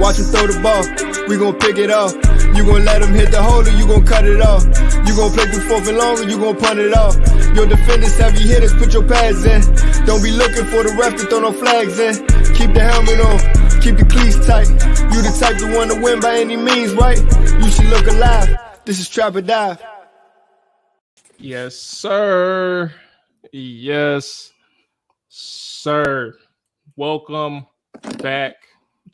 Watch him throw the ball, we gon' pick it off. You gon' let him hit the hole or you gon' cut it off. You gon' play through 4th and long or you gon' punt it off. Your defenders, heavy hitters, put your pads in. Don't be looking for the ref to throw no flags in. Keep the helmet on, keep the cleats tight. You the type to want to win by any means, right? You should look alive. This is Trap or Dive. Yes, sir. Yes, sir. Welcome back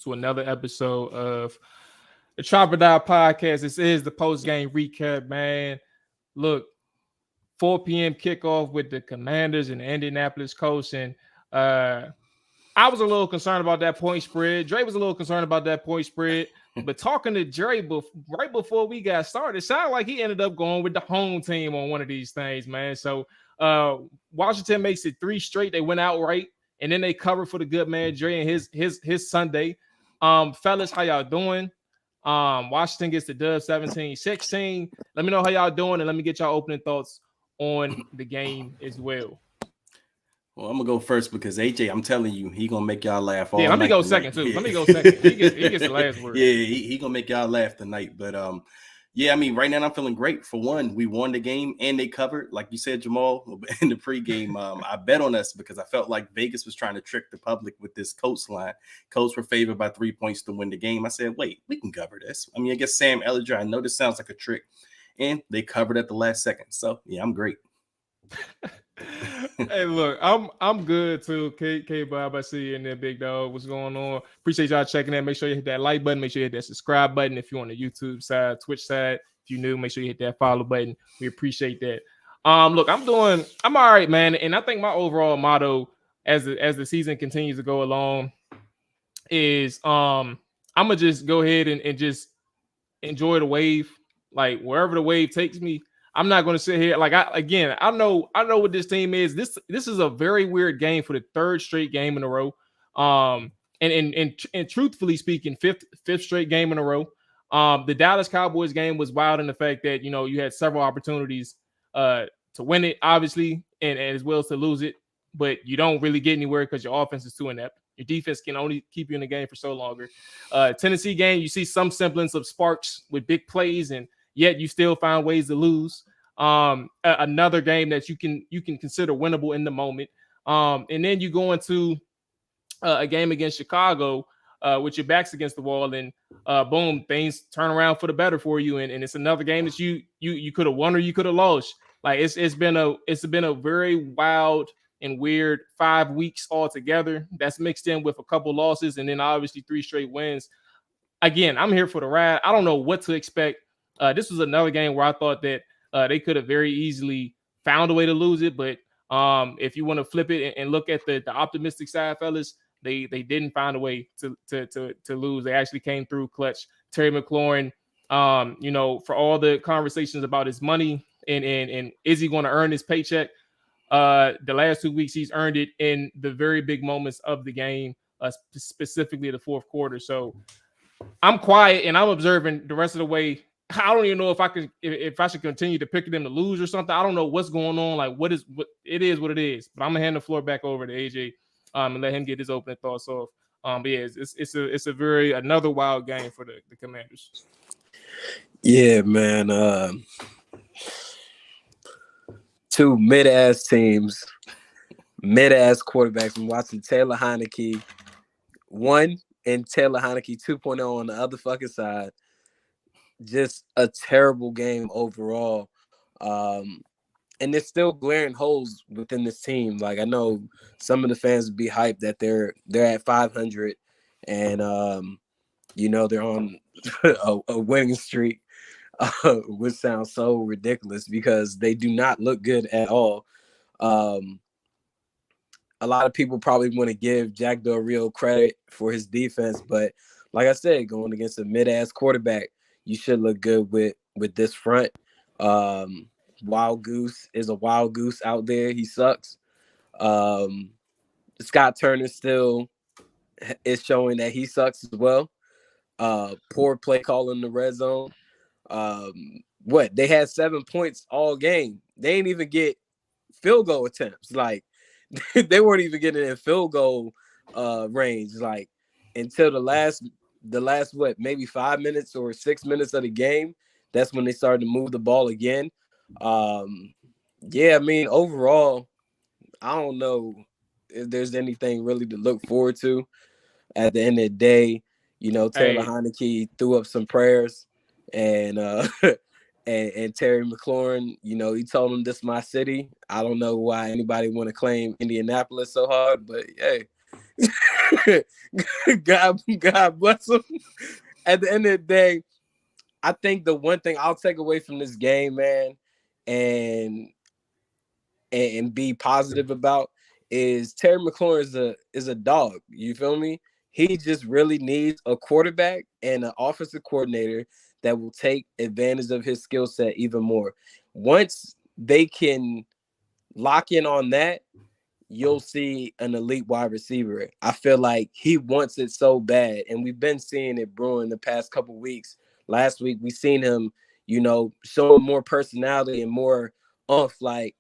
to another episode of the Trap or Dive podcast. This is the post-game recap, man. Look, 4 p.m. kickoff with the Commanders and the Indianapolis Colts. And I was a little concerned about that point spread. Dre was a little concerned about that point spread. But talking to Dre right before we got started, it sounded like he ended up going with the home team on one of these things, man. So Washington makes it 3 straight. They went out right, and then they covered for the good man Dre and his Sunday. Fellas, how y'all doing? Washington gets the dub 17-16. Let me know how y'all doing, and let me get y'all opening thoughts on the game as well. Well, I'm gonna go first because AJ, I'm telling you, he gonna make y'all laugh all night. Yeah, let me go second too. Let me go second. He gets the last word. Yeah, he gonna make y'all laugh tonight. But yeah, I mean, right now I'm feeling great. For one, we won the game and they covered, like you said, Jamal, in the pregame. I bet on us because I felt like Vegas was trying to trick the public with this Colts line. Colts were favored by 3 points to win the game. I said, wait, we can cover this. I mean, I guess Sam Ellinger, I know this sounds like a trick, and they covered at the last second. So yeah, I'm great. Hey, look, I'm good too. K Bob, I see you in there, big dog. What's going on? Appreciate y'all checking in. Make sure you hit that like button. Make sure you hit that subscribe button if you're on the YouTube side, Twitch side. If you're new, make sure you hit that follow button. We appreciate that. Look, I'm all right, man. And I think my overall motto as the season continues to go along is I'm gonna just go ahead and just enjoy the wave, like wherever the wave takes me. I'm not going to sit here I know what this team is. This is a very weird game for the 3rd straight game in a row. And truthfully speaking, fifth straight game in a row. The Dallas Cowboys game was wild in the fact that you had several opportunities to win it, obviously, and as well as to lose it, but you don't really get anywhere because your offense is too inept. Your defense can only keep you in the game for so longer. Tennessee game, you see some semblance of sparks with big plays, and yet you still find ways to lose. Another game that you can consider winnable in the moment. And then you go into a game against Chicago with your backs against the wall, and boom, things turn around for the better for you. And it's another game that you could have won or you could have lost. Like it's been a very wild and weird 5 weeks altogether. That's mixed in with a couple losses and then obviously 3 straight wins. Again, I'm here for the ride. I don't know what to expect. This was another game where I thought that they could have very easily found a way to lose it. But if you want to flip it and look at the optimistic side, fellas, they didn't find a way to lose. They actually came through clutch. Terry McLaurin, for all the conversations about his money and is he going to earn his paycheck? The last 2 weeks, he's earned it in the very big moments of the game, specifically the 4th quarter. So I'm quiet and I'm observing the rest of the way. I don't even know if I should continue to pick them to lose or something. I don't know what's going on. Like what it is. But I'm gonna hand the floor back over to AJ and let him get his opening thoughts off. But yeah, it's another wild game for the Commanders. Yeah, man. 2 mid-ass teams, mid-ass quarterbacks. I'm watching Taylor Heineke 1 and Taylor Heineke 2.0 on the other fucking side. Just a terrible game overall. And there's still glaring holes within this team. Like I know some of the fans would be hyped that they're at 500 and they're on a winning streak, which sounds so ridiculous because they do not look good at all. A lot of people probably want to give Jack Del Rio credit for his defense, but like I said, going against a mid-ass quarterback, you should look good with this front. Wild Goose is a wild goose out there. He sucks. Scott Turner still is showing that he sucks as well. Poor play call in the red zone. They had 7 points all game. They didn't even get field goal attempts. Like they weren't even getting in field goal range. Like until the last the last maybe 5 minutes or 6 minutes of the game, that's when they started to move the ball again. Yeah, I mean, overall, I don't know if there's anything really to look forward to. At the end of the day, Taylor Heineke threw up some prayers, and and Terry McLaurin, he told him, "This is my city." I don't know why anybody want to claim Indianapolis so hard, but hey, God bless him. At the end of the day, I think the one thing I'll take away from this game, man, and be positive about is Terry McLaurin is a dog. You feel me? He just really needs a quarterback and an offensive coordinator that will take advantage of his skill set even more. Once they can lock in on that, you'll see an elite wide receiver. I feel like he wants it so bad, and we've been seeing it brewing the past couple weeks. Last week, we seen him, showing more personality and more like,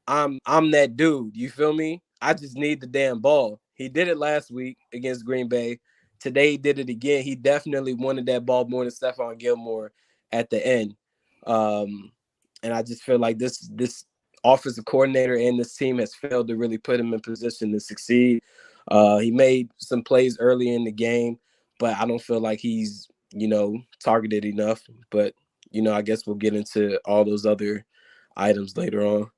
I'm that dude. You feel me? I just need the damn ball. He did it last week against Green Bay. Today he did it again. He definitely wanted that ball more than Stephon Gilmore at the end. And I just feel like this offensive coordinator and this team has failed to really put him in position to succeed. He made some plays early in the game, but I don't feel like he's, targeted enough. But, I guess we'll get into all those other items later on.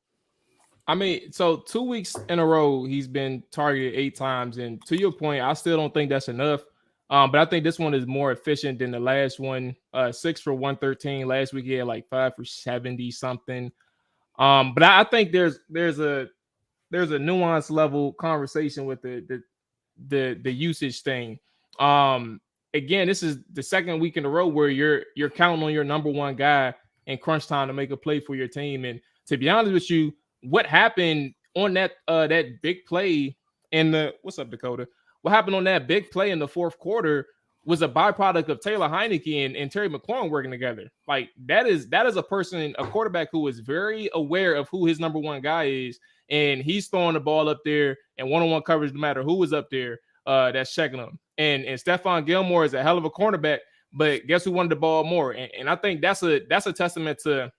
I mean, so 2 weeks in a row, he's been targeted 8 times. And to your point, I still don't think that's enough. But I think this one is more efficient than the last one. 6 for 113. Last week he had like 5 for 70 something. But I think there's a nuanced level conversation with the usage thing. Again, this is the second week in a row where you're counting on your number one guy in crunch time to make a play for your team. And to be honest with you, what happened on that big play in the what's up, Dakota? What happened on that big play in the fourth quarter was a byproduct of Taylor Heineke and Terry McLaurin working together. Like that is a person, a quarterback who is very aware of who his number one guy is, and he's throwing the ball up there and one-on-one coverage no matter who was up there that's checking him. And Stephon Gilmore is a hell of a cornerback, but guess who wanted the ball more? And I think that's a testament to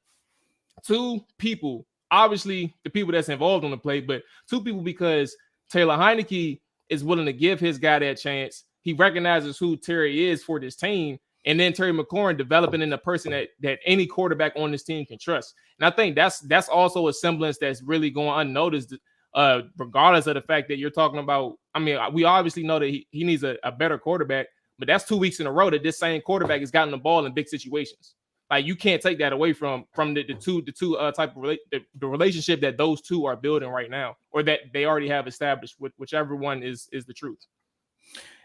two people. Obviously, the people that's involved on the play, but two people because Taylor Heineke is willing to give his guy that chance. He recognizes who Terry is for this team, and then Terry McLaurin developing into a person that any quarterback on this team can trust. And I think that's also a semblance that's really going unnoticed, regardless of the fact that you're talking about. I mean, we obviously know that he needs a better quarterback, but that's 2 weeks in a row that this same quarterback has gotten the ball in big situations. Like you can't take that away from the two type of the relationship that those two are building right now, or that they already have established, with whichever one is the truth.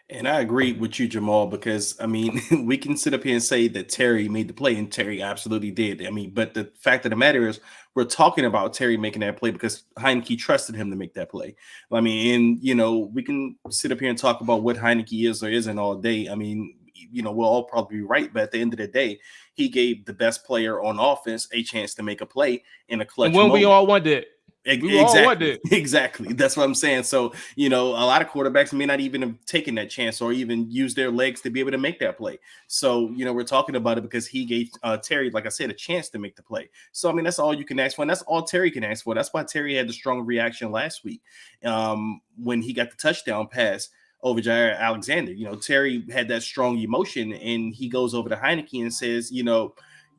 And I agree with you, Jamal, because I mean, we can sit up here and say that Terry made the play, and Terry absolutely did. I mean, but the fact of the matter is, we're talking about Terry making that play because Heineke trusted him to make that play. I mean, and we can sit up here and talk about what Heineke is or isn't all day. I mean, we'll all probably be right, but at the end of the day, he gave the best player on offense a chance to make a play in a clutch moment. We all wanted it. Exactly. That's what I'm saying. So, a lot of quarterbacks may not even have taken that chance or even use their legs to be able to make that play. So, we're talking about it because he gave Terry, like I said, a chance to make the play. So, I mean, that's all you can ask for. And that's all Terry can ask for. That's why Terry had the strong reaction last week when he got the touchdown pass over Jair Alexander. Terry had that strong emotion, and he goes over to Heineke and says,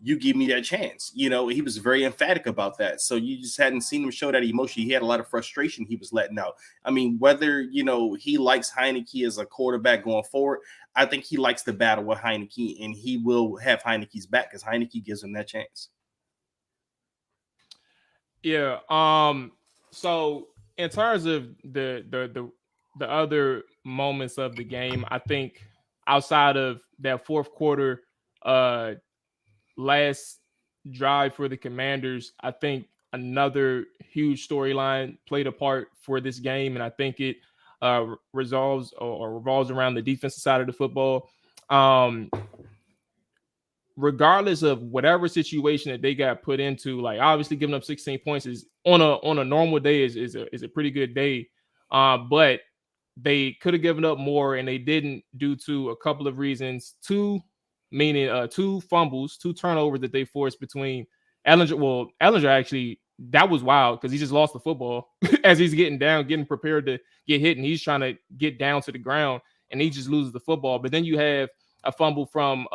you give me that chance. He was very emphatic about that. So you just hadn't seen him show that emotion. He had a lot of frustration he was letting out. I mean, whether, he likes Heineke as a quarterback going forward, I think he likes the battle with Heineke, and he will have Heineke's back because Heineke gives him that chance. Yeah. So in terms of the other moments of the game, I think outside of that fourth quarter, last drive for the Commanders, I think another huge storyline played a part for this game, and I think it revolves around the defensive side of the football. Regardless of whatever situation that they got put into, like obviously giving up 16 points is on a normal day is a pretty good day, but they could have given up more, and they didn't due to a couple of reasons. Two fumbles, 2 turnovers that they forced between Ellinger. Well, Ellinger actually, that was wild because he just lost the football as he's getting down, getting prepared to get hit, and he's trying to get down to the ground, and he just loses the football. But then you have a fumble from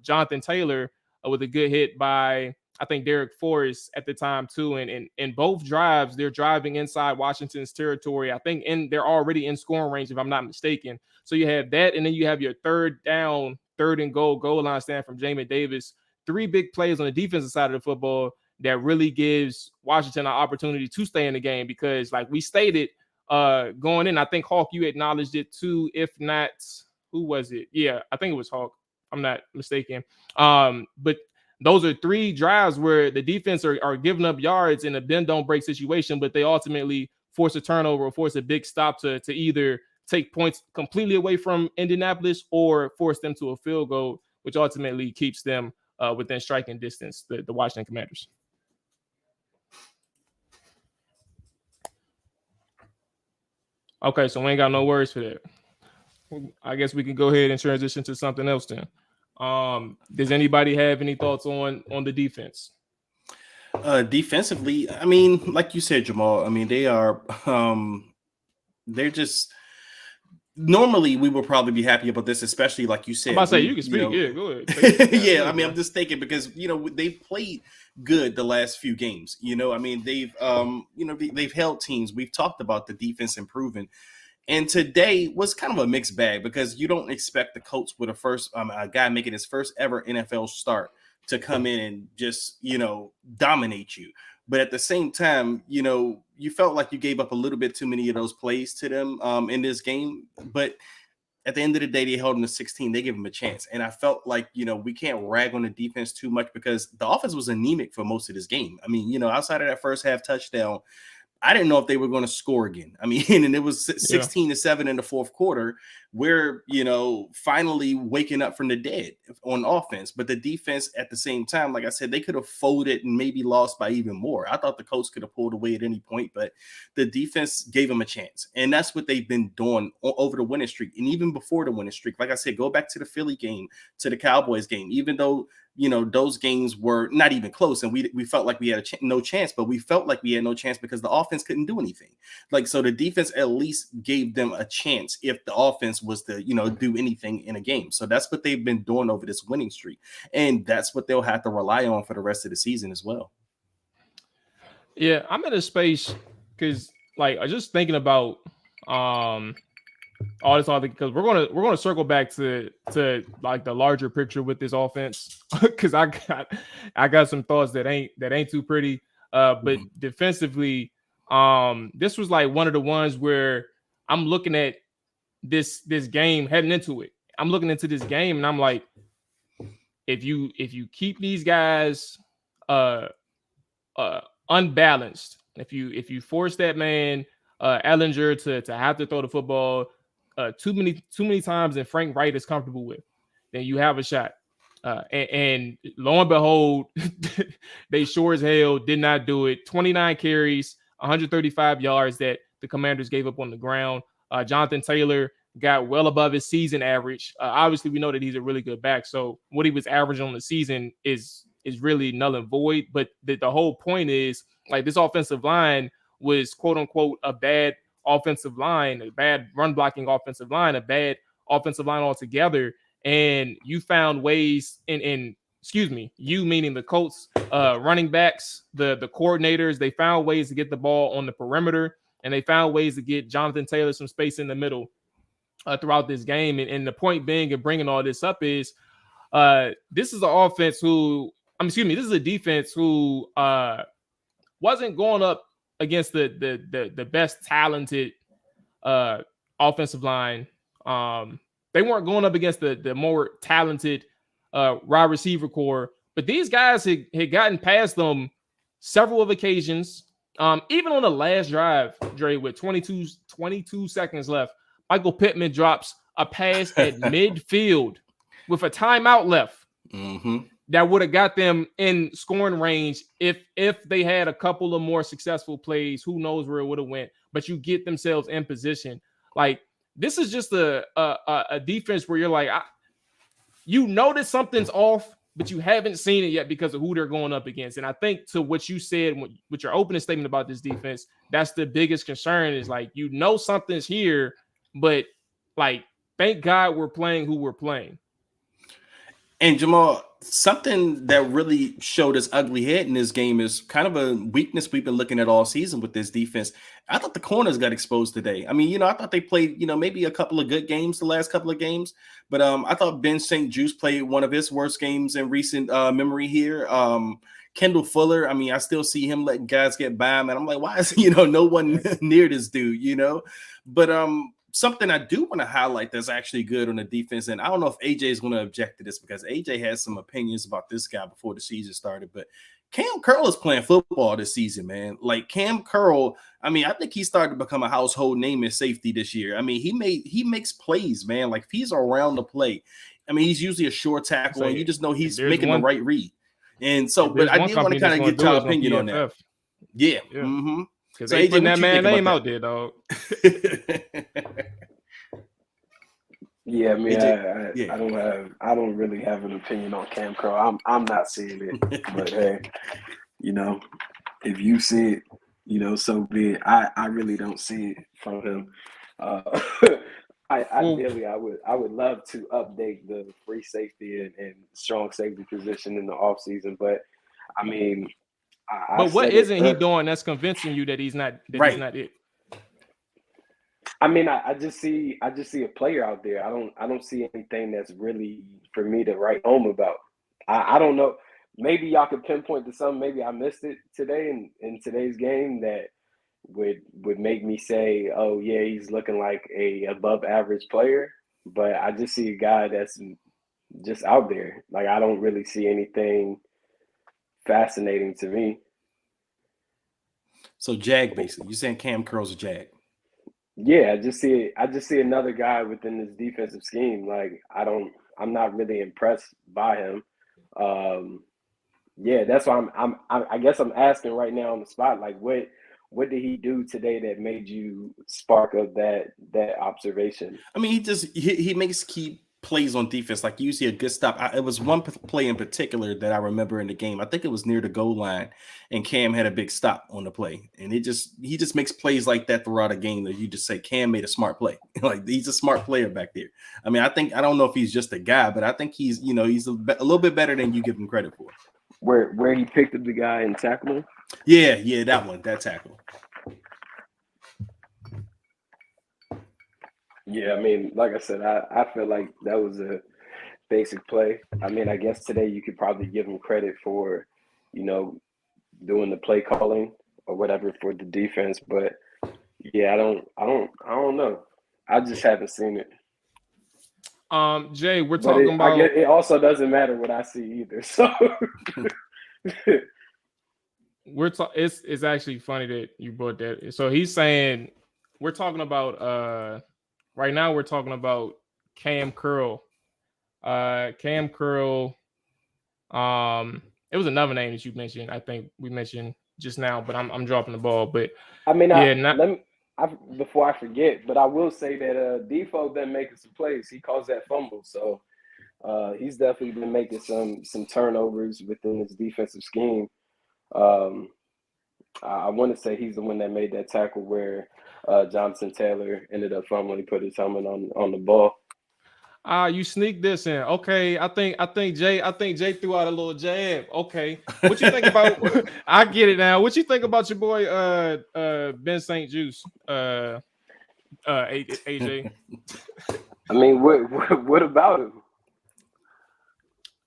Jonathan Taylor with a good hit by, I think, Derek Forrest at the time too. And in both drives, they're driving inside Washington's territory. I think they're already in scoring range, if I'm not mistaken. So you have that, and then you have your third and goal line stand from Jamin Davis. 3 big plays on the defensive side of the football that really gives Washington an opportunity to stay in the game, because like we stated going in, I think Hawk, you acknowledged it too. If not, who was it? Yeah, I think it was Hawk. I'm not mistaken. But those are 3 drives where the defense are giving up yards in a bend don't break situation, but they ultimately force a turnover or force a big stop to either take points completely away from Indianapolis or force them to a field goal, which ultimately keeps them within striking distance, the Washington Commanders. Okay, so we ain't got no words for that. I guess we can go ahead and transition to something else then. Does anybody have any thoughts on the defense? Defensively, I mean, like you said, Jamal, I mean, they are they're just, normally we would probably be happy about this, especially like you said. I'm about to say, you can speak. Yeah, go ahead. Yeah, I mean, I'm just thinking because, they've played good the last few games. I mean, they've held teams. We've talked about the defense improving. And today was kind of a mixed bag because you don't expect the Colts with a guy making his first ever NFL start to come in and just, dominate you. But at the same time, you felt like you gave up a little bit too many of those plays to them in this game. But at the end of the day, they held them to 16. They gave them a chance. And I felt like, we can't rag on the defense too much because the offense was anemic for most of this game. I mean, outside of that first half touchdown, I didn't know if they were going to score again. I mean, and it was 16-7 in the fourth quarter. We're, finally waking up from the dead on offense. But the defense at the same time, like I said, they could have folded and maybe lost by even more. I thought the Colts could have pulled away at any point, but the defense gave them a chance. And that's what they've been doing over the winning streak. And even before the winning streak, like I said, go back to the Philly game, to the Cowboys game, even though, those games were not even close. And we felt like we had no chance, but we felt like we had no chance because the offense couldn't do anything. So the defense at least gave them a chance if the offense was to, do anything in a game. So that's what they've been doing over this winning streak. And that's what they'll have to rely on for the rest of the season as well. Yeah, I'm in a space because I was just thinking about all this other, because we're gonna circle back to like the larger picture with this offense because I got some thoughts that ain't too pretty. But defensively, this was like one of the ones where I'm looking at this game heading into it. I'm looking into this game and I'm like, if you keep these guys unbalanced, if you force that man Ellinger to have to throw the football too many times and Frank Wright is comfortable with, then you have a shot. And lo and behold, they sure as hell did not do it. 29 carries, 135 yards that the Commanders gave up on the ground. Jonathan Taylor got well above his season average. Obviously, we know that he's a really good back, so what he was averaging on the season is really null and void. But the whole point is, like, this offensive line was quote unquote a bad offensive line, a bad run blocking offensive line, a bad offensive line altogether. And you found ways you meaning the Colts running backs, the coordinators, they found ways to get the ball on the perimeter, and they found ways to get Jonathan Taylor some space in the middle throughout this game. And the point being and bringing all this up is this is a defense who wasn't going up against the best talented offensive line. They weren't going up against the more talented wide receiver core, but these guys had gotten past them several of occasions. Even on the last drive, Dre, with 22 seconds left, Michael Pittman drops a pass at midfield with a timeout left. Mm-hmm. That would have got them in scoring range if they had a couple of more successful plays. Who knows where it would have went? But you get themselves in position. Like, This is just a defense where you're like, you know that something's off, but you haven't seen it yet because of who they're going up against. And I think to what you said with your opening statement about this defense, that's the biggest concern is like, you know, something's here, but like, thank God we're playing who we're playing. And Jamal, something that really showed its ugly head in this game is kind of a weakness we've been looking at all season with this defense. I thought the corners got exposed today. I mean, you know, I thought they played, you know, maybe a couple of good games the last couple of games, but I thought Ben St. Juste played one of his worst games in recent memory here. Kendall Fuller, I mean, I still see him letting guys get by him, and I'm like, why is, you know, no one near this dude, you know? But something I do want to highlight that's actually good on the defense, and I don't know if AJ is going to object to this because AJ has some opinions about this guy before the season started, but Cam Curl is playing football this season, man. Like Cam Curl, I mean, I think he started to become a household name in safety this year. I mean, he makes plays, man. Like if he's around the play, I mean, he's usually a short tackle, and you just know he's making the right read. And so, but I did want to kind of get your opinion on that. Yeah. Mm-hmm. Because they putting that man name out there, dog. Yeah, I mean, I don't really have an opinion on Cam Curl. I'm not seeing it, but hey, you know, if you see it, you know, so be it. I really don't see it from him. Ideally, I would love to update the free safety and strong safety position in the offseason, but I mean, but what isn't he doing that's convincing you that he's not he's not it? I mean, I just see a player out there. I don't see anything that's really for me to write home about. I don't know. Maybe y'all could pinpoint to something. Maybe I missed it today in today's game that would make me say, oh yeah, he's looking like a above average player. But I just see a guy that's just out there. Like I don't really see anything fascinating to me. So Jag, basically, you saying Cam Curl's a Jag? Yeah, I just see another guy within this defensive scheme. Like I'm not really impressed by him. Yeah, that's why I guess I'm asking right now on the spot. Like, what did he do today that made you spark of that observation? I mean, he makes key plays on defense. Like you see a good stop. It was one play in particular that I remember in the game. I think it was near the goal line, and Cam had a big stop on the play. And he just makes plays like that throughout a game that you just say Cam made a smart play. Like he's a smart player back there. I mean, I don't know if he's just a guy, but I think he's a little bit better than you give him credit for. Where he picked up the guy and tackled him? Yeah, that tackle. Yeah, I mean, like I said, I feel like that was a basic play. I mean, I guess today you could probably give him credit for, you know, doing the play calling or whatever for the defense. But yeah, I don't know. I just haven't seen it. Jay, we're talking about. It also doesn't matter what I see either. So it's actually funny that you brought that. So he's saying we're talking about right now we're talking about Cam Curl. Cam Curl. It was another name that you mentioned. I think we mentioned just now, but I'm dropping the ball. But I mean, before I forget, but I will say that Defoe been making some plays. He caused that fumble, so he's definitely been making some turnovers within his defensive scheme. I want to say he's the one that made that tackle where Jonathan Taylor ended up fumbling. He put his helmet on the ball. You sneak this in. Okay, I think Jay threw out a little jab. Okay. What you think about I get it now. What you think about your boy Ben St. Juste? AJ. I mean, what about him?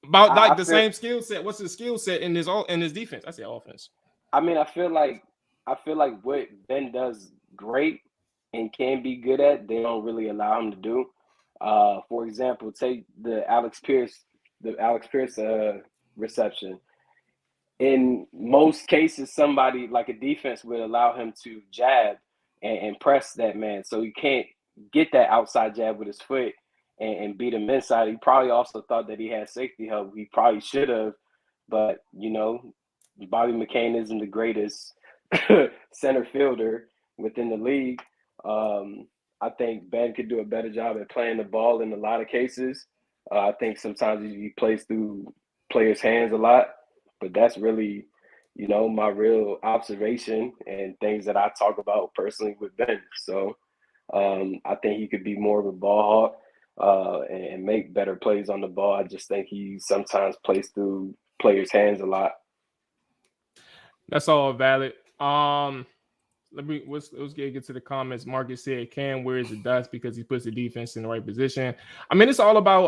About like the same skill set. What's his skill set in his defense? I say offense. I mean, I feel like what Ben does great and can be good at, they don't really allow him to do. For example, take the Alex Pierce reception. In most cases, somebody like a defense would allow him to jab and press that man, so he can't get that outside jab with his foot and beat him inside. He probably also thought that he had safety help. He probably should have, but you know, Bobby McCain isn't the greatest center fielder within the league. I think Ben could do a better job at playing the ball in a lot of cases. I think sometimes he plays through players' hands a lot, but that's really, my real observation and things that I talk about personally with Ben. So I think he could be more of a ball hawk and make better plays on the ball. I just think he sometimes plays through players' hands a lot. That's all valid. Let's get to the comments. Marcus said Cam wears the dust because he puts the defense in the right position. I mean, it's all about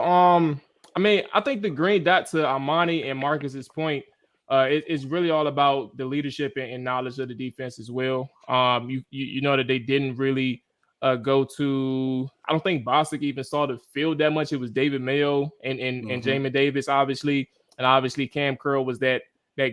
I think the green dot to Armani and Marcus's point, it's really all about the leadership and knowledge of the defense as well. You know that they didn't really go to. I don't think Bostic even saw the field that much. It was David Mayo and Jamin Davis, obviously, and obviously Cam Curl was that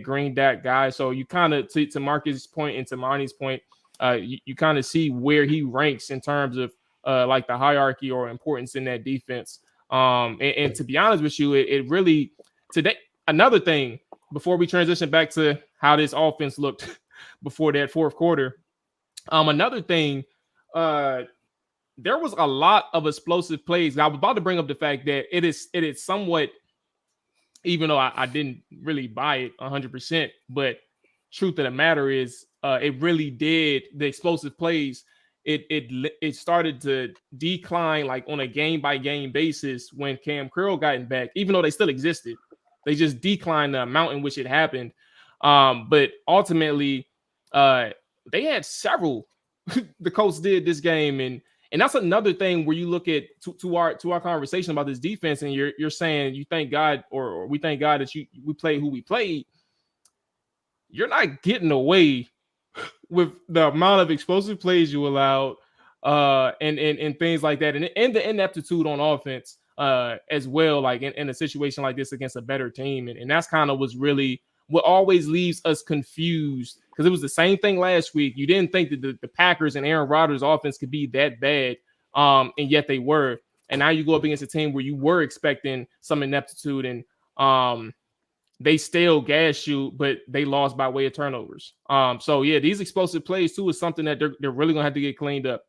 green dot guy. So you kind of, to Marcus' point and to Marnie's point, you kind of see where he ranks in terms of like the hierarchy or importance in that defense. And to be honest with you, it really today. Another thing before we transition back to how this offense looked before that fourth quarter. Another thing, there was a lot of explosive plays. I was about to bring up the fact that it is somewhat, even though I didn't really buy it 100%, but truth of the matter is, it really did. The explosive plays, it started to decline like on a game by game basis when Cam Curl got back. Even though they still existed, they just declined the amount in which it happened. But ultimately, they had several. The Colts did this game, and that's another thing where you look at to our conversation about this defense, and you're saying you thank God or we thank God that we played who we played. You're not getting away with the amount of explosive plays you allowed, and things like that, and the ineptitude on offense as well. Like in a situation like this against a better team, and that's kind of was really what always leaves us confused, because it was the same thing last week. You didn't think that the Packers and Aaron Rodgers' offense could be that bad, and yet they were. And now you go up against a team where you were expecting some ineptitude, and they still gassed you, but they lost by way of turnovers. So yeah, these explosive plays too is something that they're really gonna have to get cleaned up.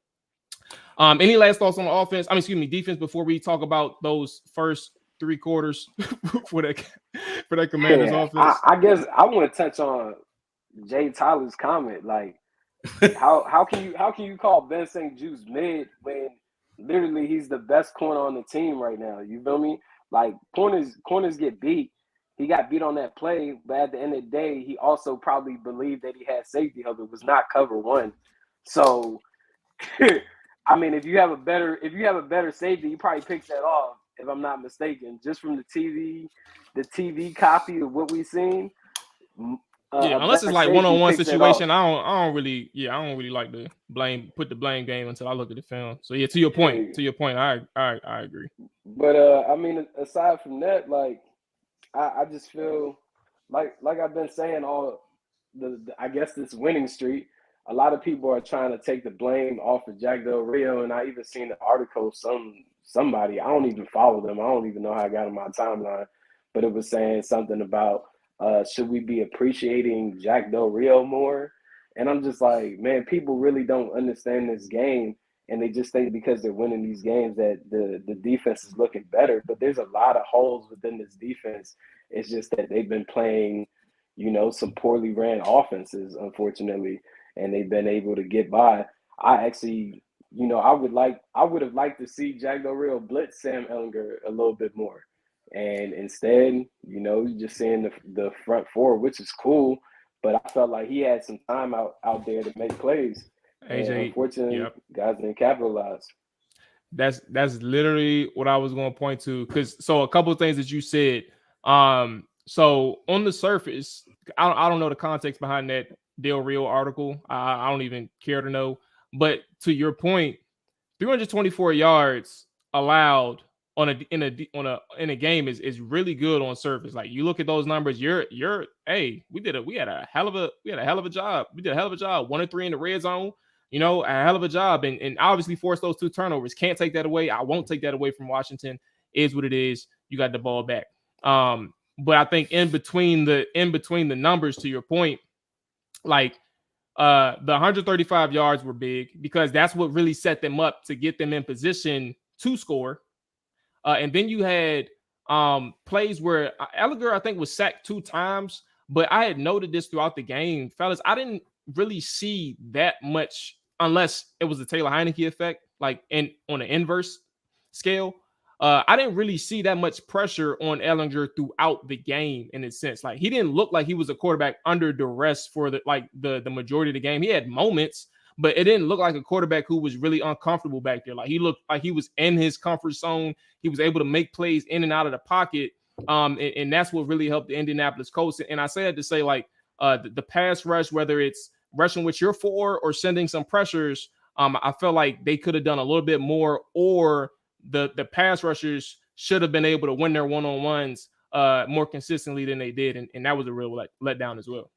Any last thoughts on the offense? Defense before we talk about those first three quarters for that Commanders offense? I guess I want to touch on Jay Tyler's comment. Like, how can you call Ben St. Juste mid when literally he's the best corner on the team right now? You feel me? Like, corners get beat. He got beat on that play, but at the end of the day, he also probably believed that he had safety help. It was not cover one. So, I mean, if you have a better safety, he probably picks that off, if I'm not mistaken, just from the TV copy of what we've seen. Unless it's like one-on-one situation, I don't really like to put the blame game until I look at the film. So yeah, to your point, I agree. But aside from that, like, I just feel like I've been saying I guess this winning streak, a lot of people are trying to take the blame off of Jack Del Rio, and I even seen the article somebody, I don't even follow them, I don't even know how I got on my timeline, but it was saying something about should we be appreciating Jack Del Rio more? And I'm just like, man, people really don't understand this game, and they just think because they're winning these games that the defense is looking better. But there's a lot of holes within this defense. It's just that they've been playing, some poorly ran offenses, unfortunately, and they've been able to get by. I actually, I would have liked to see Jack Del Rio blitz Sam Ehlinger a little bit more. And instead, you're just seeing the front four, which is cool, but I felt like he had some time out there to make plays. AJ, and unfortunately, guys didn't capitalize. That's literally what I was going to point to. So a couple of things that you said. So on the surface, I don't know the context behind that Del Rio article. I don't even care to know. But to your point, 324 yards allowed in a game is really good on surface. Like, you look at those numbers, we had a hell of a job. We did a hell of a job. 1-3 in the red zone. A hell of a job, and obviously forced those 2 turnovers. Can't take that away. I won't take that away from Washington. Is what it is. You got the ball back. But I think in between the numbers, to your point, like, The 135 yards were big because that's what really set them up to get them in position to score. And then you had plays where Ellinger, I think, was sacked 2 times, but I had noted this throughout the game, fellas. I didn't really see that much unless it was the Taylor Heineke effect, like on an inverse scale. I didn't really see that much pressure on Ellinger throughout the game in a sense. Like he didn't look like he was a quarterback under duress for the majority of the game. He had moments, but it didn't look like a quarterback who was really uncomfortable back there. Like he looked like he was in his comfort zone. He was able to make plays in and out of the pocket. And that's what really helped the Indianapolis Colts. And I say that to say, like, the pass rush, whether it's rushing with your 4 or sending some pressures, I felt like they could have done a little bit more, or the pass rushers should have been able to win their one-on-ones more consistently than they did. And that was a real letdown as well.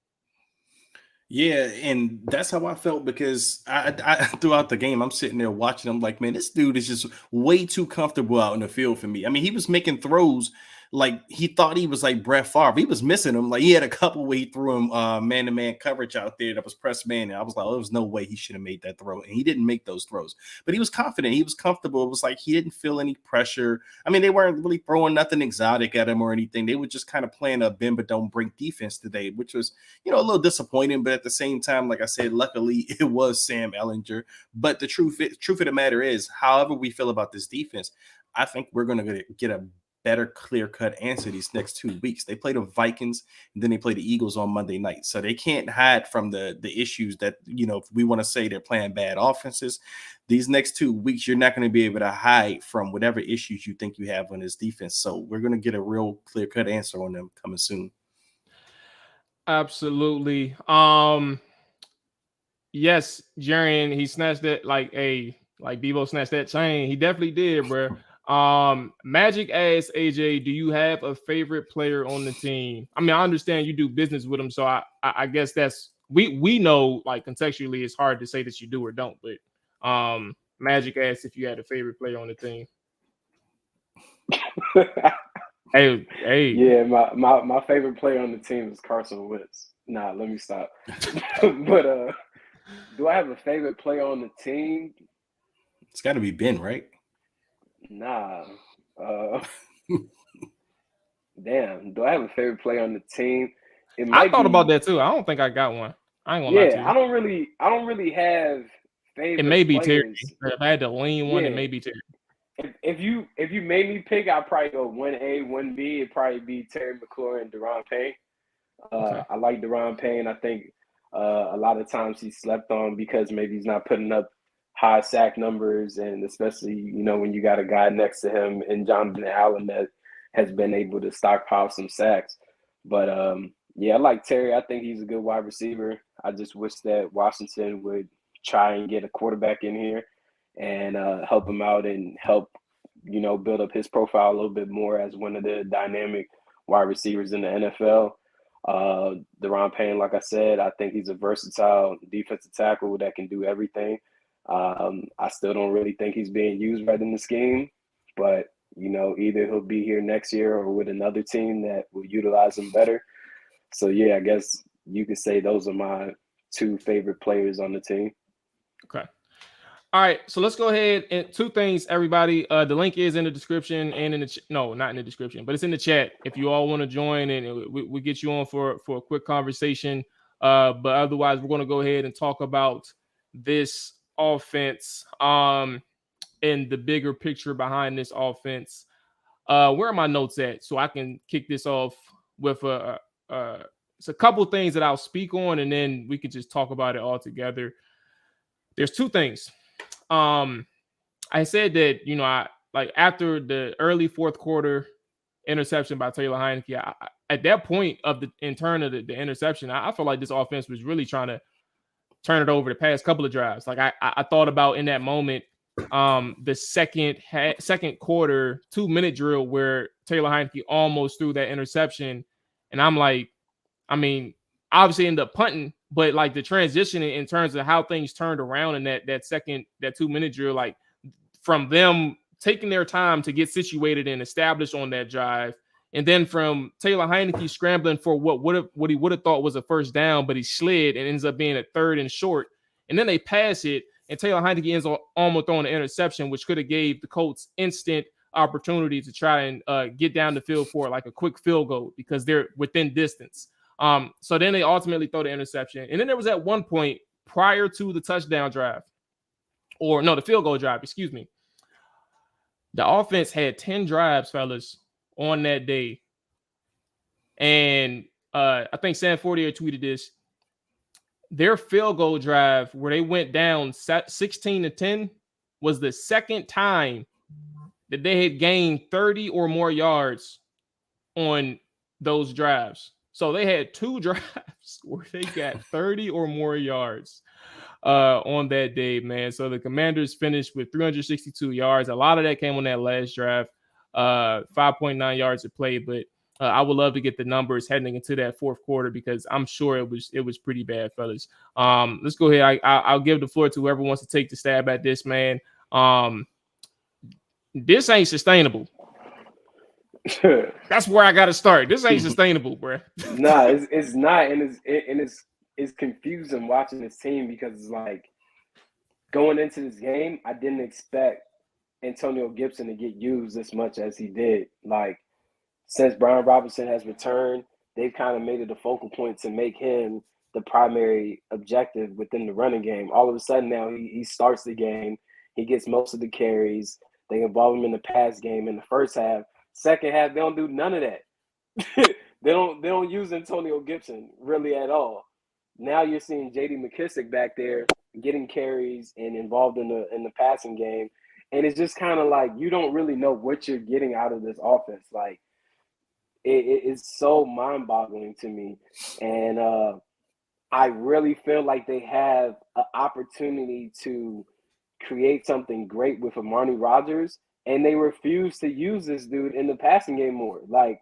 Yeah, and that's how I felt because I throughout the game, I'm sitting there watching. I'm like, man, this dude is just way too comfortable out in the field for me. I mean, he was making throws like he thought he was like Brett Favre. He was missing him. Like he had a couple where he threw him man-to-man coverage out there that was press man. And I was like, oh, there was no way he should have made that throw. And he didn't make those throws. But he was confident. He was comfortable. It was like he didn't feel any pressure. I mean, they weren't really throwing nothing exotic at him or anything. They were just kind of playing a bend but don't break defense today, which was, a little disappointing. But at the same time, like I said, luckily it was Sam Ellinger. But the truth of the matter is, however we feel about this defense, I think we're going to get a better clear-cut answer these next 2 weeks. They play the Vikings and then they play the Eagles on Monday night. So they can't hide from the issues that, if we want to say they're playing bad offenses. These next 2 weeks, you're not going to be able to hide from whatever issues you think you have on this defense. So we're going to get a real clear-cut answer on them coming soon. Absolutely. Yes, Jarian, he snatched it like Bebo snatched that chain. He definitely did, bro. Magic asks AJ, do you have a favorite player on the team? I mean, I understand you do business with him, so I guess that's we know, like, contextually it's hard to say that you do or don't, but Magic asks if you had a favorite player on the team. Hey. Yeah, my favorite player on the team is Carson Wentz. Nah, let me stop. But do I have a favorite player on the team? It's got to be Ben, right? Nah. Damn. Do I have a favorite player on the team? I thought about that too. I don't think I got one. I ain't gonna lie to you. I don't really have favorite. It may be players. Terry. If I had to lean one, it may be Terry. If you made me pick, I'd probably go 1A, 1B. It'd probably be Terry McLaurin and Deron Payne. Okay. I like Deron Payne. I think a lot of times he's slept on because maybe he's not putting up high sack numbers, and especially, when you got a guy next to him in Jonathan Allen that has been able to stockpile some sacks. But I like Terry. I think he's a good wide receiver. I just wish that Washington would try and get a quarterback in here and help him out and help, build up his profile a little bit more as one of the dynamic wide receivers in the NFL. Deron Payne, like I said, I think he's a versatile defensive tackle that can do everything. I still don't really think he's being used right in the scheme, but either he'll be here next year or with another team that will utilize him better. So I guess you could say those are my 2 favorite players on the team. Okay. All right, so let's go ahead and 2 things, everybody. The link is in the description and in the no, not in the description, but it's in the chat if you all want to join, and we get you on for a quick conversation. But otherwise, we're going to go ahead and talk about this offense and the bigger picture behind this offense. Where are my notes at so I can kick this off with it's a couple things that I'll speak on, and then we can just talk about it all together. There's 2 things. I said that, I like after the early 4th quarter interception by Taylor Heineke, at that point of the interception, I felt like this offense was really trying to turn it over the past couple of drives. Like I thought about in that moment, the second quarter 2-minute drill where Taylor Heineke almost threw that interception, and I'm like, I mean, obviously ended up punting, but like the transition in terms of how things turned around in that 2-minute drill, like from them taking their time to get situated and established on that drive, And then from Taylor Heineke scrambling for what he would have thought was a first down, but he slid and ends up being a 3rd and short. And then they pass it, and Taylor Heineke ends up almost throwing an interception, which could have gave the Colts instant opportunity to try and get down the field for like a quick field goal because they're within distance. So then they ultimately throw the interception. And then there was at one point prior to the touchdown drive, the field goal drive, excuse me. The offense had 10 drives, fellas, on that day. And I think Sam Fortier tweeted this. Their field goal drive where they went down 16-10 was the second time that they had gained 30 or more yards on those drives. So they had 2 drives where they got 30 or more yards on that day, man. So the Commanders finished with 362 yards. A lot of that came on that last drive, 5.9 yards to play. But I would love to get the numbers heading into that fourth quarter because I'm sure it was pretty bad, fellas. Let's go ahead. I'll give the floor to whoever wants to take the stab at this, man. This ain't sustainable. That's where I got to start. This ain't sustainable, bro. Nah, it's not, and it's confusing watching this team because it's like going into this game, I didn't expect Antonio Gibson to get used as much as he did. Like since Brian Robinson has returned, they've kind of made it a focal point to make him the primary objective within the running game. All of a sudden now he starts the game, he gets most of the carries. They involve him in the pass game in the first half. Second half, they don't do none of that. They don't use Antonio Gibson really at all. Now you're seeing J.D. McKissic back there getting carries and involved in the passing game, and it's just kind of like you don't really know what you're getting out of this offense. Like it's so mind-boggling to me, and I really feel like they have an opportunity to create something great with Amari Rodgers. And they refuse to use this dude in the passing game more. Like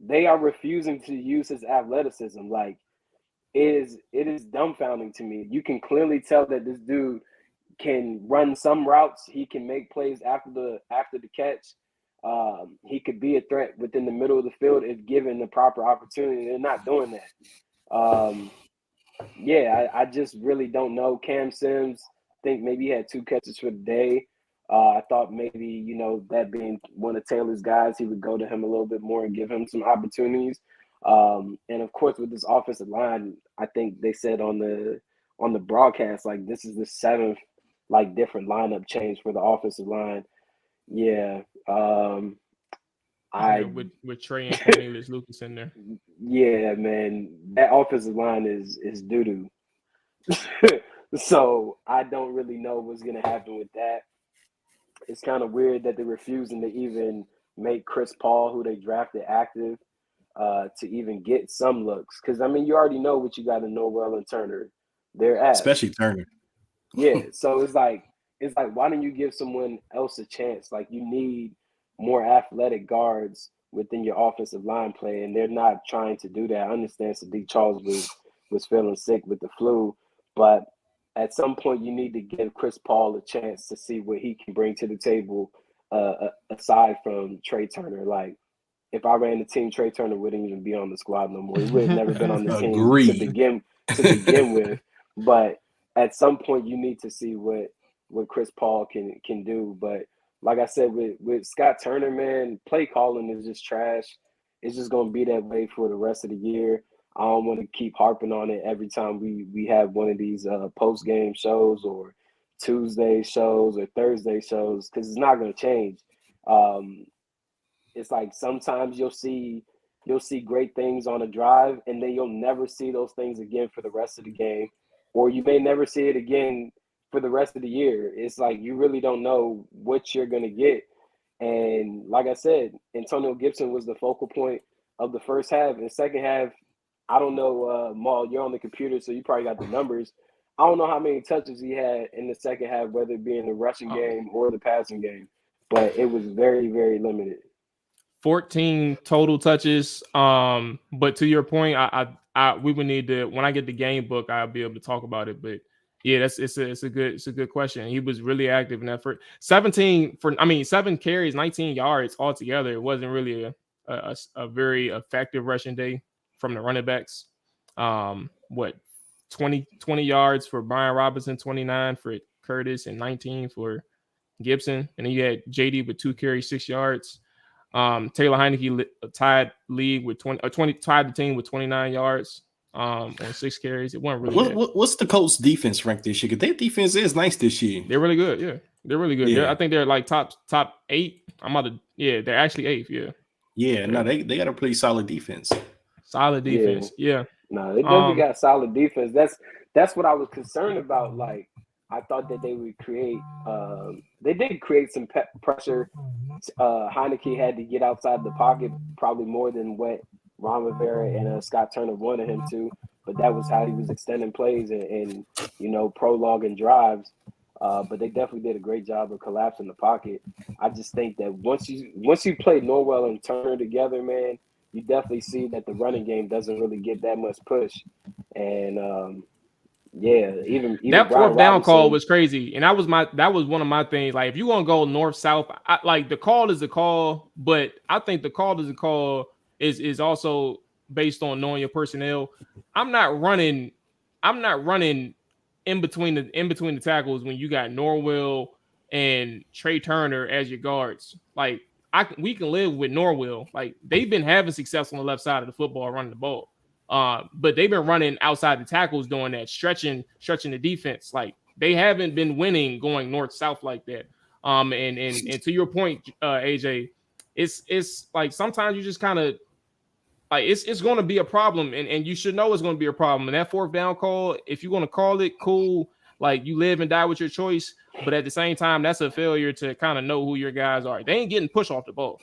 they are refusing to use his athleticism. Like it is dumbfounding to me. You can clearly tell that this dude can run some routes. He can make plays after the catch. He could be a threat within the middle of the field if given the proper opportunity. They're not doing that. I just really don't know. Cam Sims, I think maybe he had 2 catches for the day. I thought maybe, that being one of Taylor's guys, he would go to him a little bit more and give him some opportunities. And of course, with this offensive line, I think they said on the broadcast, like this is the 7th like different lineup change for the offensive line. Yeah. With Trey and Cornelius Lucas in there. Yeah, man, that offensive line is doo-doo. So I don't really know what's gonna happen with that. It's kind of weird that they're refusing to even make Chris Paul, who they drafted, active to even get some looks. Because, you already know what you got in Norwell and Turner. They're ass. Especially Turner. Yeah, so it's like, why don't you give someone else a chance? Like, you need more athletic guards within your offensive line play, and they're not trying to do that. I understand Sadiq Charles was feeling sick with the flu, but at some point, you need to give Chris Paul a chance to see what he can bring to the table aside from Trey Turner. Like, if I ran the team, Trey Turner wouldn't even be on the squad no more. He would have never been on the team to begin with. But at some point, you need to see what Chris Paul can do. But like I said, with Scott Turner, man, play calling is just trash. It's just going to be that way for the rest of the year. I don't want to keep harping on it every time we have one of these post-game shows or Tuesday shows or Thursday shows because it's not going to change. It's like sometimes you'll see great things on a drive and then you'll never see those things again for the rest of the game, or you may never see it again for the rest of the year. It's like you really don't know what you're going to get. And like I said, Antonio Gibson was the focal point of the first half. And the second half, I don't know, Mual, you're on the computer, so you probably got the numbers. I don't know how many touches he had in the second half, whether it be in the rushing game or the passing game, but it was very, very limited. 14 total touches. But to your point, we would need to, when I get the game book, I'll be able to talk about it. But yeah, it's a good question. He was really active in that first 7 carries, 19 yards altogether. It wasn't really a very effective rushing day from the running backs. 20 yards for Brian Robinson, 29 for Curtis, and 19 for Gibson. And then you had JD with 2 carries, 6 yards. Taylor Heineke tied the team with 29 yards on 6 carries. It wasn't really what's the Colts defense ranked this year? Because their defense is nice this year. They're really good. Yeah, they're really good. Yeah. I think they're like top 8. They're actually 8th. Yeah, no, they got a pretty solid defense. Solid defense. Yeah. No, they definitely got solid defense. That's what I was concerned about. Like, I thought that they would create. They did create some pressure. Heineke had to get outside the pocket probably more than what Ron Rivera and Scott Turner wanted him to. But that was how he was extending plays and prologuing drives. But they definitely did a great job of collapsing the pocket. I just think that once you play Norwell and Turner together, man, you definitely see that the running game doesn't really get that much push. And even that Brian 4th down Robinson call was crazy, and that was one of my things. Like, if you're gonna go north south, like, the call is a call, but I think the call is a call is also based on knowing your personnel. I'm not running in between the tackles when you got Norwell and Trey Turner as your guards. Like, we can live with Norwell. Like, they've been having success on the left side of the football running the ball. But they've been running outside the tackles doing that, stretching the defense. Like, they haven't been winning going north south like that. And to your point, AJ, it's like sometimes you just kind of like it's going to be a problem, and you should know it's going to be a problem. And that 4th down call, if you're going to call it, cool. Like, you live and die with your choice, but at the same time, that's a failure to kind of know who your guys are. They ain't getting pushed off the ball.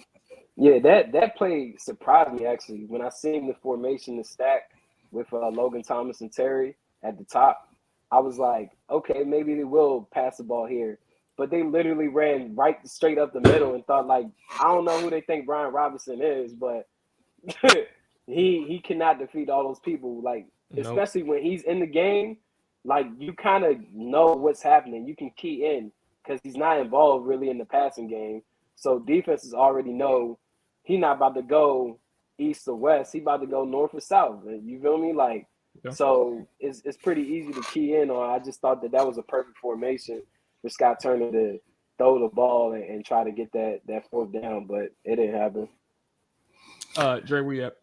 Yeah, that play surprised me, actually. When I seen the formation, the stack with Logan Thomas and Terry at the top, I was like, okay, maybe they will pass the ball here. But they literally ran right straight up the middle and thought, like, I don't know who they think Brian Robinson is, but he cannot defeat all those people. Like, especially when he's in the game, like, you kind of know what's happening. You can key in because he's not involved really in the passing game. So defenses already know he's not about to go east or west. He's about to go north or south. You feel me? Like, so it's pretty easy to key in on. I just thought that was a perfect formation for Scott Turner to throw the ball and try to get that 4th down, but it didn't happen. Dre, where you at?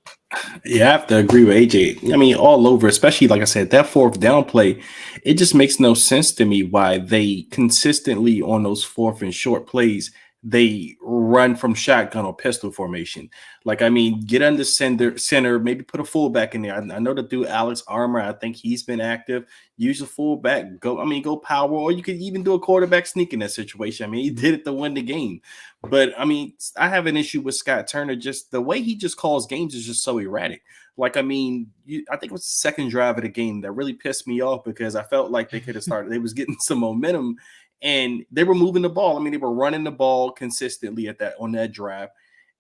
Yeah, I have to agree with AJ. I mean, all over, especially, like I said, that 4th down play, it just makes no sense to me why they consistently on those 4th and short plays, they run from shotgun or pistol formation. Like, I mean, get under center, maybe put a fullback in there. I know the dude Alex Armour, I think he's been active. Use a fullback, go power, or you could even do a quarterback sneak in that situation. I mean, he did it to win the game. But I mean, I have an issue with Scott Turner. Just the way he just calls games is just so erratic. Like, I mean, I think it was the 2nd drive of the game that really pissed me off because I felt like they could have started. They was getting some momentum. And they were moving the ball. I mean, they were running the ball consistently on that drive.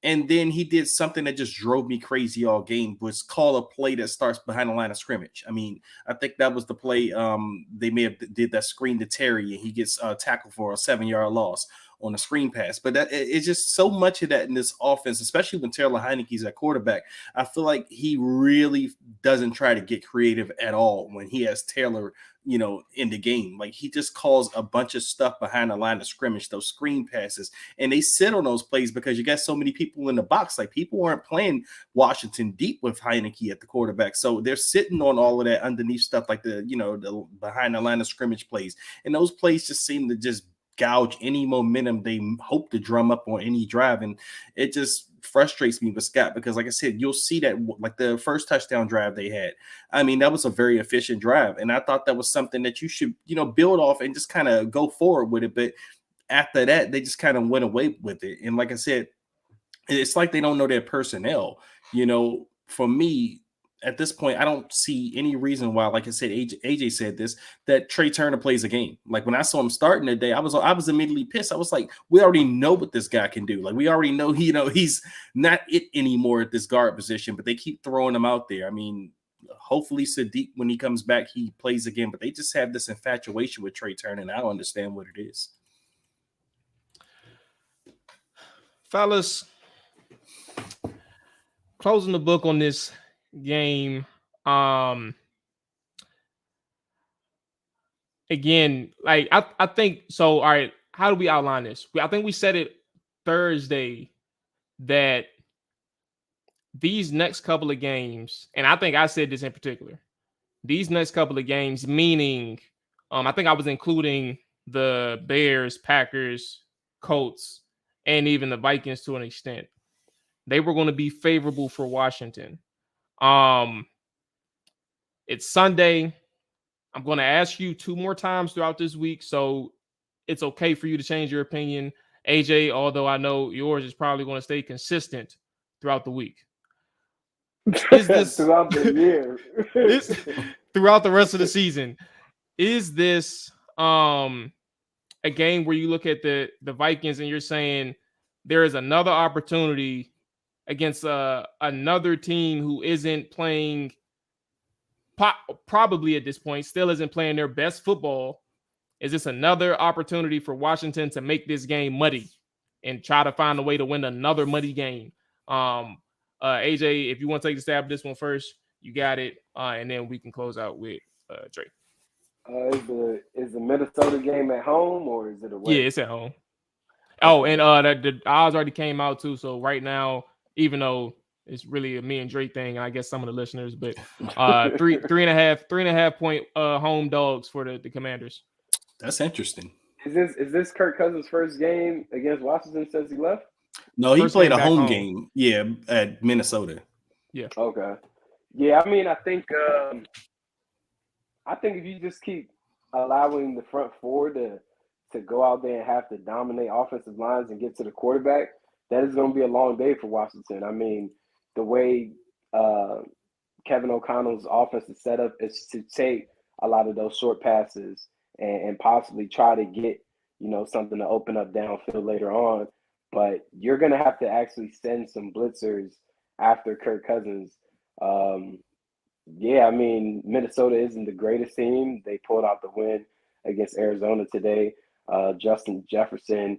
And then he did something that just drove me crazy all game, was call a play that starts behind the line of scrimmage. I mean, I think that was the play they may have did that screen to Terry, and he gets tackled for a 7-yard loss on a screen pass. But it's just so much of that in this offense, especially when Taylor Heineke's at quarterback. I feel like he really doesn't try to get creative at all when he has Taylor, in the game. Like, he just calls a bunch of stuff behind the line of scrimmage, those screen passes, and they sit on those plays because you got so many people in the box. Like, people aren't playing Washington deep with Heineke at the quarterback, so they're sitting on all of that underneath stuff, like the behind the line of scrimmage plays, and those plays just seem to just gouge any momentum they hope to drum up on any drive. And it just frustrates me with Scott because, like I said, you'll see that, like the first touchdown drive they had, I mean, that was a very efficient drive, and I thought that was something that you should build off and just kind of go forward with it. But after that, they just kind of went away with it. And like I said, it's like they don't know their personnel. For me, at this point, I don't see any reason why, like I said, AJ said this, that Trey Turner plays a game. Like, when I saw him starting today, I was immediately pissed. I was like, we already know what this guy can do. Like, we already know he's not it anymore at this guard position, but they keep throwing him out there. I mean, hopefully Sadiq, when he comes back, he plays again, but they just have this infatuation with Trey Turner, and I don't understand what it is. Fellas, closing the book on this game. Again, like I think so. All right, how do we outline this? I think we said it Thursday that these next couple of games, and I think I said this in particular, these next couple of games, meaning I think I was including the Bears, Packers, Colts, and even the Vikings to an extent. They were going to be favorable for Washington. It's Sunday. I'm going to ask you 2 more times throughout this week, so it's okay for you to change your opinion. AJ, although I know yours is probably going to stay consistent throughout the week. Is this throughout the year? Throughout the rest of the season? Is this a game where you look at the Vikings and you're saying there is another opportunity against another team who isn't playing probably at this point still isn't playing their best football? Is this another opportunity for Washington to make this game muddy and try to find a way to win another muddy game? AJ, if you want to take a stab at this one first, you got it, and then we can close out with Drake. Is the Minnesota game at home or is it away? Yeah, it's at home. Oh, and the odds already came out too. So right now, even though it's really a me and Drake thing, and I guess some of the listeners, but 3.5 point home dogs for the Commanders. That's interesting. Is this Kirk Cousins' first game against Washington since he left? No, he played a home game. Yeah, at Minnesota. Yeah. Okay. Yeah, I mean, I think if you just keep allowing the front four to go out there and have to dominate offensive lines and get to the quarterback, that is going to be a long day for Washington. I mean, the way Kevin O'Connell's offense is set up is to take a lot of those short passes and possibly try to get, something to open up downfield later on. But you're going to have to actually send some blitzers after Kirk Cousins. Yeah, I mean, Minnesota isn't the greatest team. They pulled out the win against Arizona today. Justin Jefferson,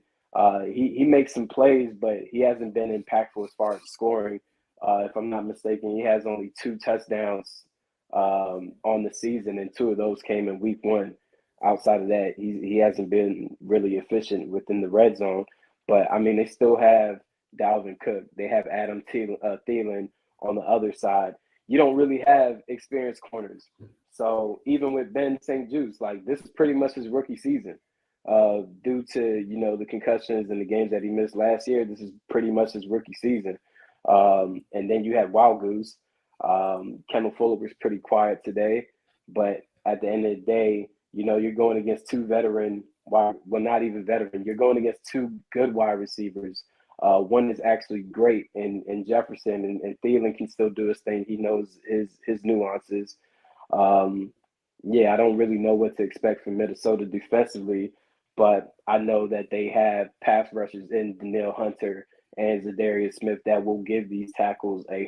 he makes some plays, but he hasn't been impactful as far as scoring. If I'm not mistaken, he has only 2 touchdowns on the season, and 2 of those came in week 1. Outside of that, he hasn't been really efficient within the red zone. But, I mean, they still have Dalvin Cook. They have Adam Thielen on the other side. You don't really have experienced corners. So even with Ben St. Juste, like, this is pretty much his rookie season. Due to, the concussions and the games that he missed last year, this is pretty much his rookie season. And then you have Wild Goose. Kendall Fuller was pretty quiet today. But at the end of the day, you're going against 2 veteran, well, not even veteran. You're going against 2 good wide receivers. One is actually great in Jefferson, and Thielen can still do his thing. He knows his nuances. Yeah, I don't really know what to expect from Minnesota defensively, but I know that they have pass rushers in Danielle Hunter and Zadarius Smith that will give these tackles a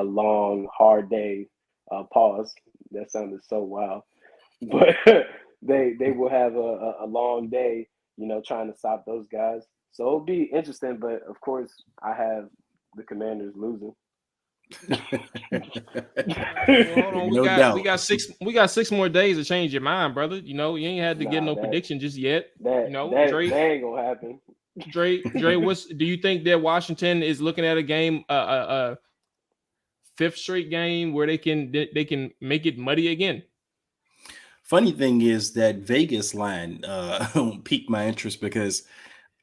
long, hard day. Pause. That sounded so wild. But they will have a long day, trying to stop those guys. So it'll be interesting, but of course I have the Commanders losing. Hold on. We got 6 more days to change your mind, brother. You ain't had to get no prediction just yet. That ain't gonna happen. Dre, do you think that Washington is looking at a game, a 5th straight game where they can make it muddy again? Funny thing is that Vegas line piqued my interest because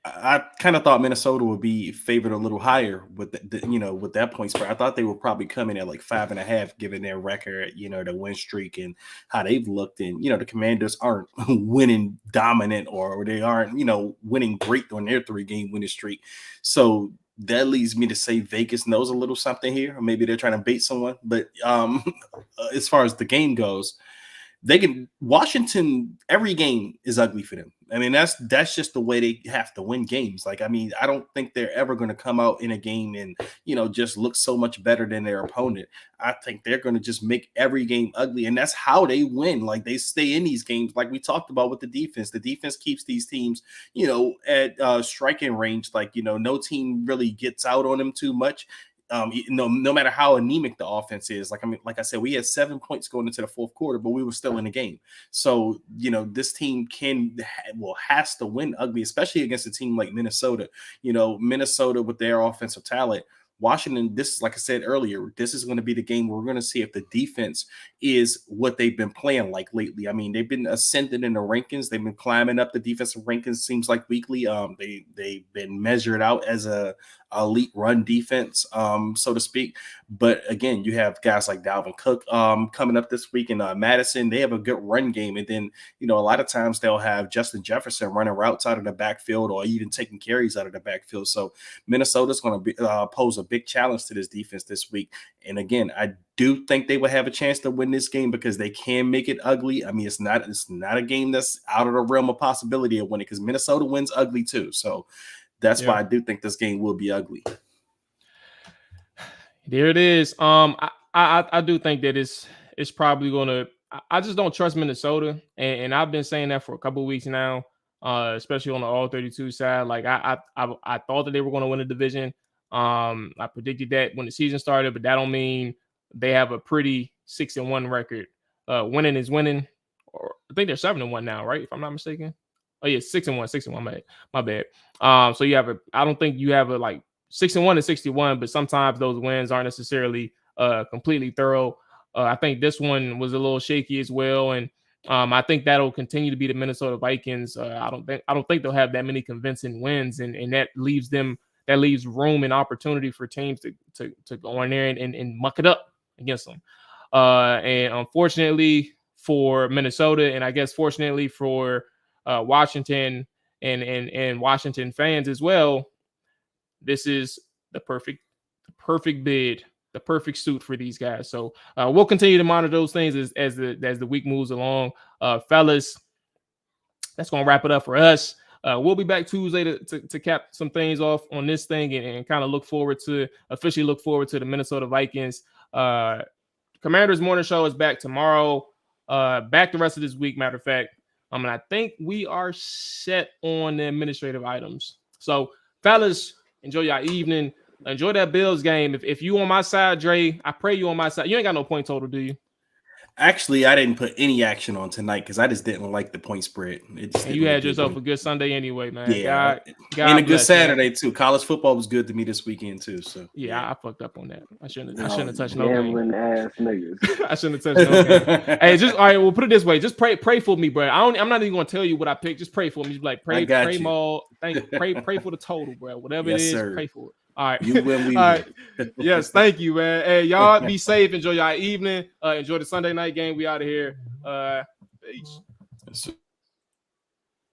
I kind of thought Minnesota would be favored a little higher with with that point spread. I thought they would probably come in at like 5.5, given their record, the win streak and how they've looked. And the Commanders aren't winning dominant, or they aren't winning great on their 3-game winning streak. So that leads me to say Vegas knows a little something here, or maybe they're trying to bait someone. But as far as the game goes, Washington, every game is ugly for them. I mean, that's just the way they have to win games. Like, I mean, I don't think they're ever going to come out in a game and, just look so much better than their opponent. I think they're going to just make every game ugly. And that's how they win. Like, they stay in these games, like we talked about with the defense. The defense keeps these teams, at striking range. Like, no team really gets out on them too much. no matter how anemic the offense is, like I said, we had 7 points going into the fourth quarter, but we were still in the game. So, this team has to win ugly, especially against a team like Minnesota. Minnesota with their offensive talent. Washington, this, like I said earlier, this is going to be the game where we're going to see if the defense is what they've been playing like lately. I mean, they've been ascending in the rankings. They've been climbing up the defensive rankings, seems like weekly. They've been measured out as a elite run defense, so to speak. But again, you have guys like Dalvin Cook coming up this week, and Madison. They have a good run game, and then a lot of times they'll have Justin Jefferson running routes out of the backfield or even taking carries out of the backfield. So Minnesota's going to pose a big challenge to this defense this week. And again, I do think they will have a chance to win this game because they can make it ugly. I mean, it's not a game that's out of the realm of possibility of winning, because Minnesota wins ugly too. So that's why I do think this game will be ugly. There it is. I do think that it's probably gonna. I just don't trust Minnesota, and I've been saying that for a couple of weeks now, especially on the All 32 side. Like I thought that they were going to win the division. I predicted that when the season started, but that don't mean they have a pretty 6-1 record. Winning is winning. Or I think they're 7-1 now, right? If I'm not mistaken. Oh yeah, 6-1. My bad. So I don't think you have a like 6-1 and 61, but sometimes those wins aren't necessarily completely thorough. I think this one was a little shaky as well, and I think that'll continue to be the Minnesota Vikings. I don't think they'll have that many convincing wins, and that leaves room and opportunity for teams to go in there and muck it up against them. And unfortunately for Minnesota, and I guess fortunately for Washington and Washington fans as well, this is the perfect bid, the perfect suit for these guys. So we'll continue to monitor those things as the week moves along. Fellas, that's going to wrap it up for us. We'll be back Tuesday to cap some things off on this thing and kind of officially look forward to the Minnesota Vikings. Commanders Morning Show is back tomorrow. Back the rest of this week, matter of fact. And I think we are set on the administrative items. So, fellas, enjoy your evening. Enjoy that Bills game. If you on my side, Dre, I pray you on my side. You ain't got no point total, do you? Actually, I didn't put any action on tonight because I just didn't like the point spread. You had yourself a good Sunday anyway, man. Yeah, God and a good bless, Saturday man. Too. College football was good to me this weekend too. So yeah, I fucked up on that. I shouldn't have touched no gambling game. ass niggas. I shouldn't have touched no game. Hey, all right. We'll put it this way. Just pray for me, bro. I'm not even gonna tell you what I picked. Just pray for me. Just like pray Mual. Pray for the total, bro. Whatever it is, pray for it. All right. You win, we All right. Yes, thank you, man. Hey, y'all be safe. Enjoy your evening. Enjoy the Sunday night game. We out of here. Peace.